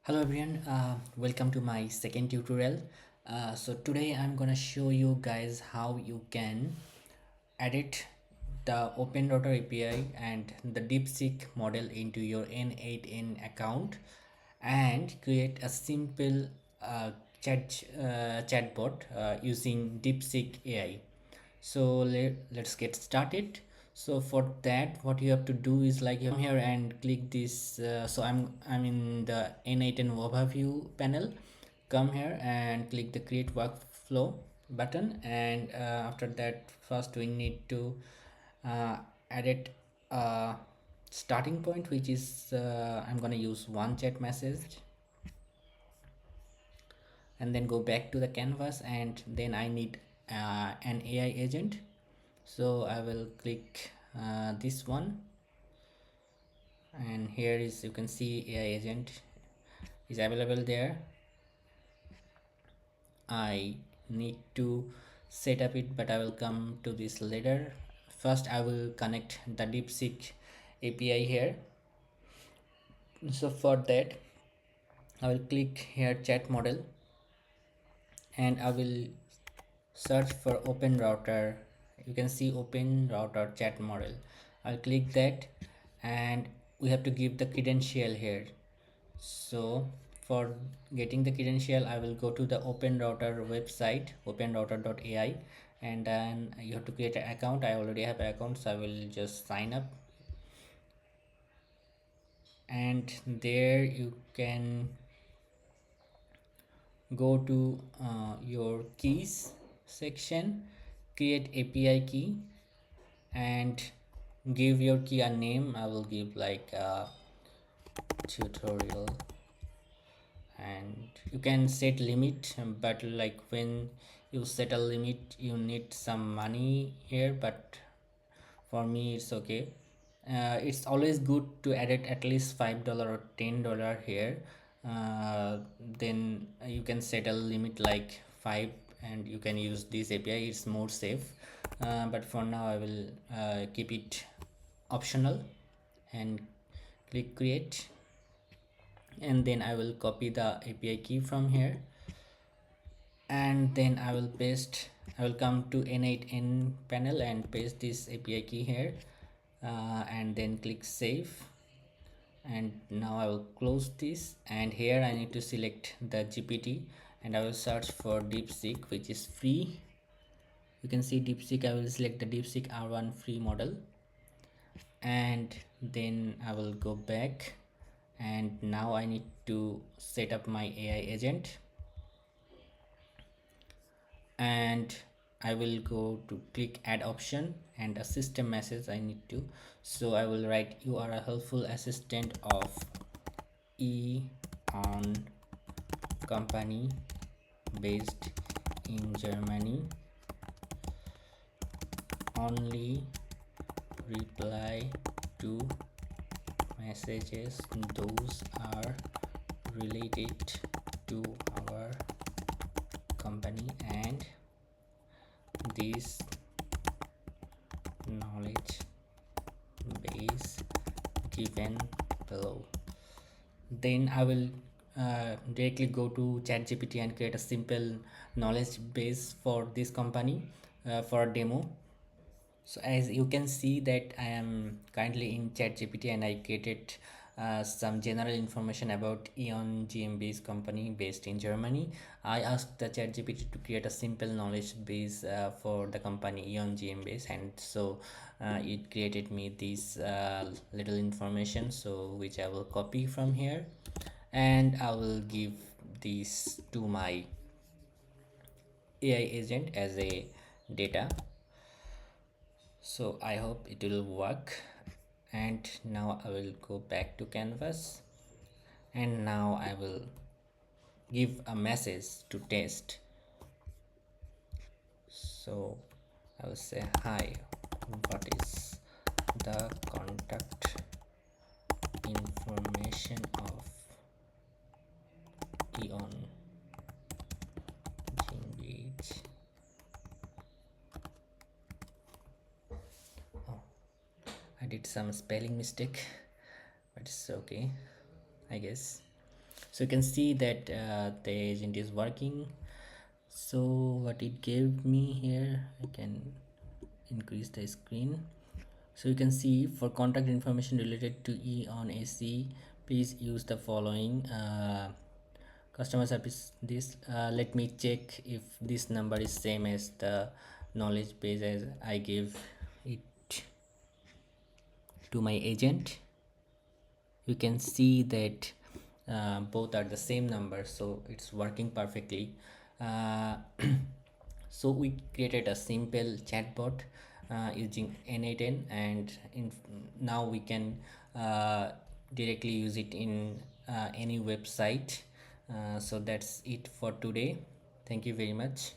Hello everyone, welcome to my second tutorial. So today I'm gonna show you guys how you can edit the OpenRouter API and the DeepSeek model into your n8n account and create a simple chatbot using DeepSeek AI. So let's get started. So for that, what you have to do is like you come here and click this. So I'm in the n8n overview panel. Come here and click the create workflow button, and after that, first we need to uh, edit a starting point, which is I'm gonna use one chat message, and then go back to the canvas, and then I need an AI agent. So I will click this one, and here is you can see AI agent is available there. I need to set up it, but I will come to this later. First I will connect the DeepSeek API here. So for that I will click here chat model, and I will search for OpenRouter. You can see OpenRouter chat model. I'll click that, and we have to give the credential here. So for getting the credential, I will go to the OpenRouter website, openrouter.ai, and then you have to create an account. I already have an account, so I will just sign up, and there you can go to your keys section, create API key, and give your key a name. I will give like tutorial, and you can set limit, but like when you set a limit you need some money here, but for me it's okay. It's always good to edit at least $5 or $10 here. Then you can set a limit like 5, and you can use this API. It's more safe, but for now I will keep it optional and click create, and then I will copy the API key from here, and then I will come to n8n panel and paste this API key here, and then click save. And now I will close this, and here I need to select the GPT, and I will search for DeepSeek, which is free. You can see DeepSeek. I will select the DeepSeek R1 free model, and then I will go back, and now I need to set up my AI agent, and I will go to click add option and a system message I need to. So I will write, you are a helpful assistant of on company based in Germany, only reply to messages those are related to our company, and this knowledge base given below. Then I will directly go to ChatGPT and create a simple knowledge base for this company for a demo. So as you can see that I am currently in ChatGPT, and I created some general information about Eon GmbH company based in Germany. I asked the ChatGPT to create a simple knowledge base for the company Eon GmbH, and so it created me this little information, so which I will copy from here, and I will give this to my AI agent as a data. So I hope it will work, and now I will go back to canvas, and now I will give a message to test. So I will say, hi, what is the contact information of Eon GmbH? Oh, I did some spelling mistake, but it's okay, I guess. So you can see that the agent is working. So what it gave me here, I can increase the screen. So you can see, for contact information related to E on AC, please use the following customer service. This let me check if this number is same as the knowledge base as I gave it to my agent. You can see that both are the same number, so it's working perfectly. uh, so we created a simple chatbot using n8n, and now we can directly use it in any website. So that's it for today. Thank you very much.